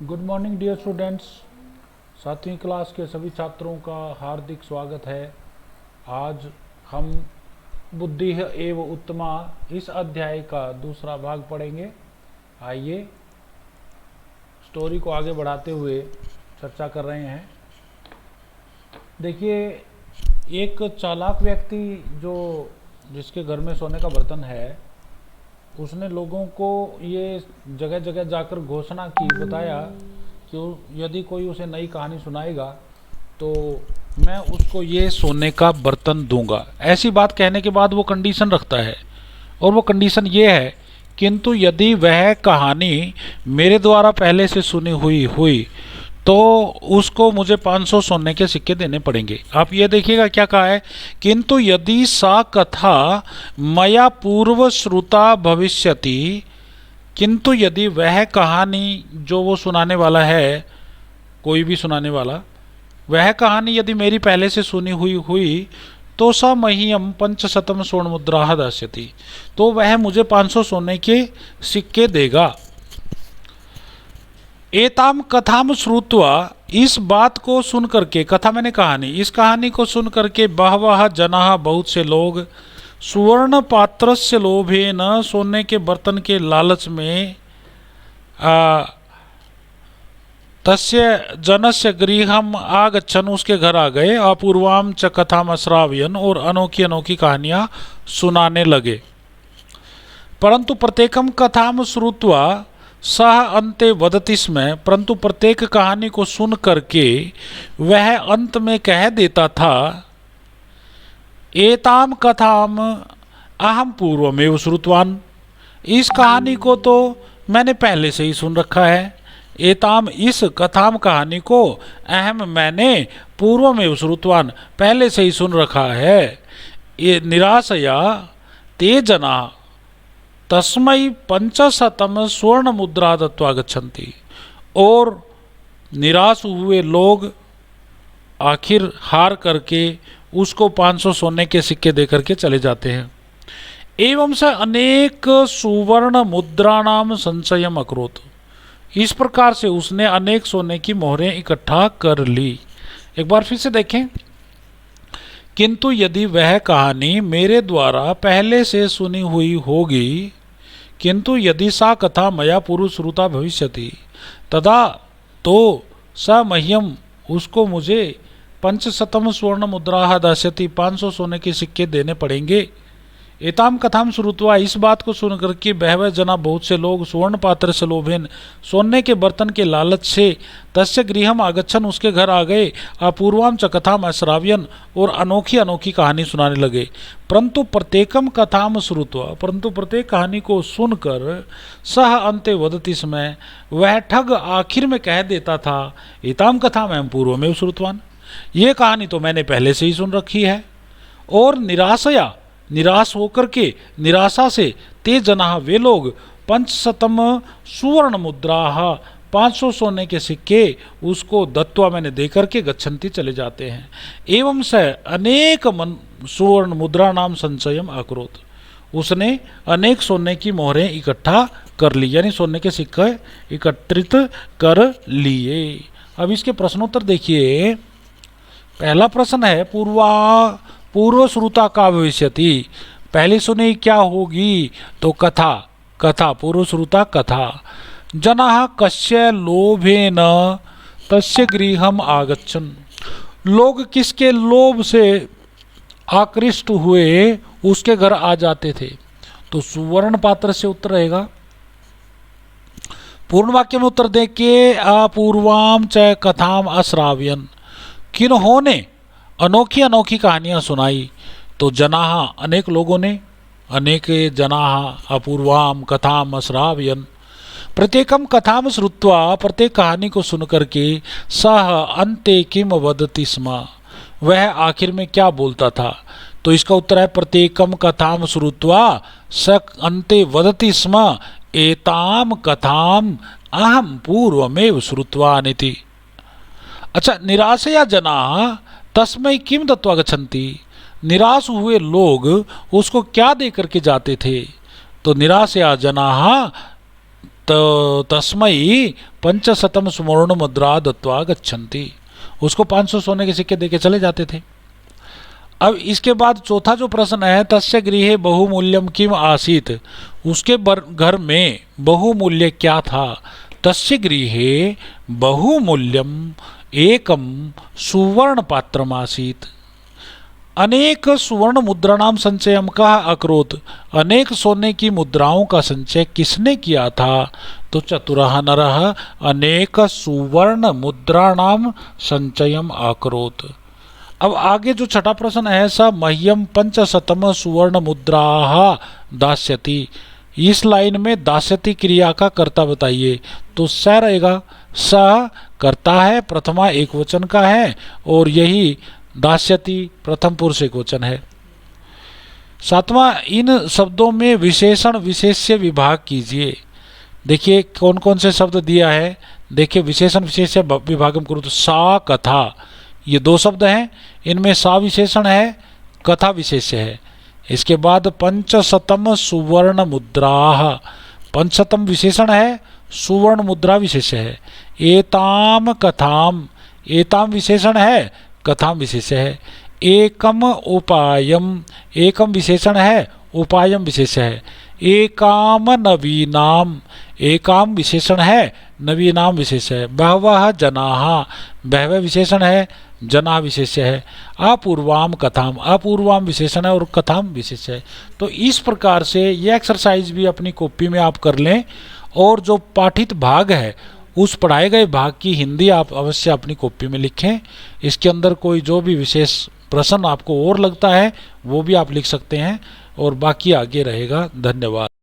Good morning dear students. 7वीं class के सभी छात्रों का हार्दिक स्वागत है। आज हम बुद्धि एव उत्तमा इस अध्याय का दूसरा भाग पढ़ेंगे। आइए स्टोरी को आगे बढ़ाते हुए चर्चा कर रहे हैं। देखिए, एक चालाक व्यक्ति जिसके घर में सोने का बर्तन है, उसने लोगों को ये जगह जगह जाकर घोषणा की, बताया कि यदि कोई उसे नई कहानी सुनाएगा तो मैं उसको ये सोने का बर्तन दूंगा। ऐसी बात कहने के बाद वो कंडीशन रखता है, और वो कंडीशन ये है, किंतु यदि वह कहानी मेरे द्वारा पहले से सुनी हुई हुई तो उसको मुझे 500 सोने के सिक्के देने पड़ेंगे। आप ये देखिएगा क्या कहा है, किंतु यदि सा कथा मया पूर्व श्रुता भविष्यति, किंतु यदि वह कहानी जो वो सुनाने वाला है, कोई भी सुनाने वाला, वह कहानी यदि मेरी पहले से सुनी हुई हुई तो स मह्यम 500 स्वर्ण मुद्रा दास्यति, तो वह मुझे 500 सोने के सिक्के देगा। एताम कथाम श्रुत्वा, इस बात को सुन करके, कथा मैंने कहानी, इस कहानी को सुन करके बहवः जनाः, बहुत से लोग, सुवर्ण पात्रस्य लोभेन, सोने के बर्तन के लालच में, तस्य जनस्य गृहम आगच्छन, उसके घर आ गए, अपूर्वाम च कथाम अश्रावयन, और अनोखी अनोखी कहानियां सुनाने लगे। परंतु प्रत्येकम कथाम श्रुत्वा सह अंते वदति स्म, परंतु प्रत्येक कहानी को सुन करके वह अंत में कह देता था, एताम कथाम अहम पूर्वमेव श्रुतवान, इस कहानी को तो मैंने पहले से ही सुन रखा है। एताम, इस कथाम कहानी को, अहम मैंने, पूर्वमेव श्रुतवान पहले से ही सुन रखा है। ये निराशया ते जना तस्मै 500 स्वर्ण मुद्रा दत्वा गच्छन्ति, और निराश हुए लोग आखिर हार करके उसको 500 सोने के सिक्के दे करके चले जाते हैं। एवं से अनेक सुवर्ण मुद्राणाम संचयम अकरोत, इस प्रकार से उसने अनेक सोने की मोहरें इकट्ठा कर ली। एक बार फिर से देखें, किंतु यदि वह कहानी मेरे द्वारा पहले से सुनी हुई होगी, किंतु यदि सा कथा मया पूर्व श्रुता भविष्यति, तदा तो स मह्यम, उसको मुझे 500 स्वर्ण मुद्रा दास्यति, 500 सोने के सिक्के देने पड़ेंगे। एताम कथाम श्रुत्वा, इस बात को सुनकर के बहवः जना, बहुत से लोग, सुवर्ण पात्र से लोभेन, सोने के बर्तन के लालच से, तस्य गृहम आगच्छन, उसके घर आ गए, अपूर्वाम च कथाम अश्राव्यन, और अनोखी अनोखी कहानी सुनाने लगे। परंतु प्रत्येकम कथाम श्रुत्वा, परंतु प्रत्येक कहानी को सुनकर, सह अंते वदति समय, वह ठग आखिर में कह देता था, एताम कथाम अहम पूर्वमेव श्रुतवान, ये कहानी तो मैंने पहले से ही सुन रखी है। और निराशया, निराश होकर के, निराशा से, ते जना, वे लोग, 500 सुवर्ण मुद्रा, 500 सोने के सिक्के उसको दत्वा, मैंने दे करके, गच्छन्ति, चले जाते हैं। एवं से अनेक सुवर्ण मुद्रा नाम संचयम अकरोत, उसने अनेक सोने की मोहरें इकट्ठा कर ली, यानी सोने के सिक्के एकत्रित कर लिए। अब इसके प्रश्नोत्तर देखिए। पहला प्रश्न है, पूर्व श्रुता का भविष्यति, पहले सुनी क्या होगी, तो कथा, कथा पूर्व श्रुता कथा। जनाः कस्य लोभेन तस्य गृहम आगच्छन्, लोग किसके लोभ से आकृष्ट हुए उसके घर आ जाते थे, तो सुवर्ण पात्र से उत्तर रहेगा। पूर्ण वाक्य में उत्तर दे के, अपूर्वाम च कथाम अश्राव्यन, किन्होंने अनोखी अनोखी कहानियां सुनाई, तो जनाः, अनेक लोगों ने, अनेक जनाः, अपूर्वाम कथाम अश्राव्यन, प्रत्येकम कथाम श्रुत्वा, प्रत्येक कहानी को सुन करके, सह अंते किम वदति स्म, वह आखिर में क्या बोलता था, तो इसका उत्तर है, प्रत्येकम कथाम श्रुत्वा स अंते वदति स्म, एताम कथाम अहम पूर्वमेव श्रुतवानिति। अच्छा, निराशया जना तस्मै किम दत्वा गच्छन्ति, निराश हुए लोग उसको क्या दे करके जाते थे, तो निराशया जनाः तो तस्मई पंचशतम सुवर्ण मुद्रा दत्वा गच्छन्ति, उसको 500 सोने के सिक्के देके चले जाते थे। अब इसके बाद चौथा जो प्रश्न है, तस्य गृहे बहुमूल्यम किम आसीत, उसके घर में बहुमूल्य क्या था। तस्य गृहे बहुमूल्यम एकम सुवर्ण पात्रम आसीत, अनेक सुवर्ण मुद्राणाम संचयम का अकरोत, अनेक सोने की मुद्राओं का संचय किसने किया था। तो चतुरः नरः अनेक सुवर्ण मुद्राणाम संचयम अकरोत। अब आगे जो छठा प्रश्न है, स मह्यम पंचशतम सुवर्ण मुद्राः दास्यति, इस लाइन में दास्यति क्रिया का कर्ता बताइए। तो स रहेगा, स कर्ता है, प्रथमा एक वचन का है, और यही दास्यति प्रथम पुरुष एक वचन है। सातवां, इन शब्दों में विशेषण विशेष्य विभाग कीजिए। देखिए कौन कौन से शब्द दिया है, देखिए विशेषण विशेष्य विभागम करो तो सा कथा, ये दो शब्द हैं, इनमें सा विशेषण है, कथा विशेष्य है। इसके बाद पंचशतम सुवर्ण मुद्राः, पंचशतम विशेषण है, सुवर्ण मुद्रा विशेष्य है। एताम कथाम, एताम विशेषण है, कथाम विशेष्य है। एकम उपायम, एकम विशेषण है, उपायम विशेष्य है। एकाम नवीनाम, एकाम विशेषण है, नवीनाम विशेष्य है। बहवः जनाः, बहवः विशेषण है, जना विशेष्य है। अपूर्वाम कथाम, अपूर्वाम विशेषण है और कथाम विशेष्य है। तो इस प्रकार से ये एक्सरसाइज भी अपनी कॉपी में आप कर लें, और जो पाठित भाग है उस पढ़ाए गए भाग की हिंदी आप अवश्य अपनी कॉपी में लिखें। इसके अंदर कोई जो भी विशेष प्रश्न आपको और लगता है वो भी आप लिख सकते हैं, और बाकी आगे रहेगा। धन्यवाद।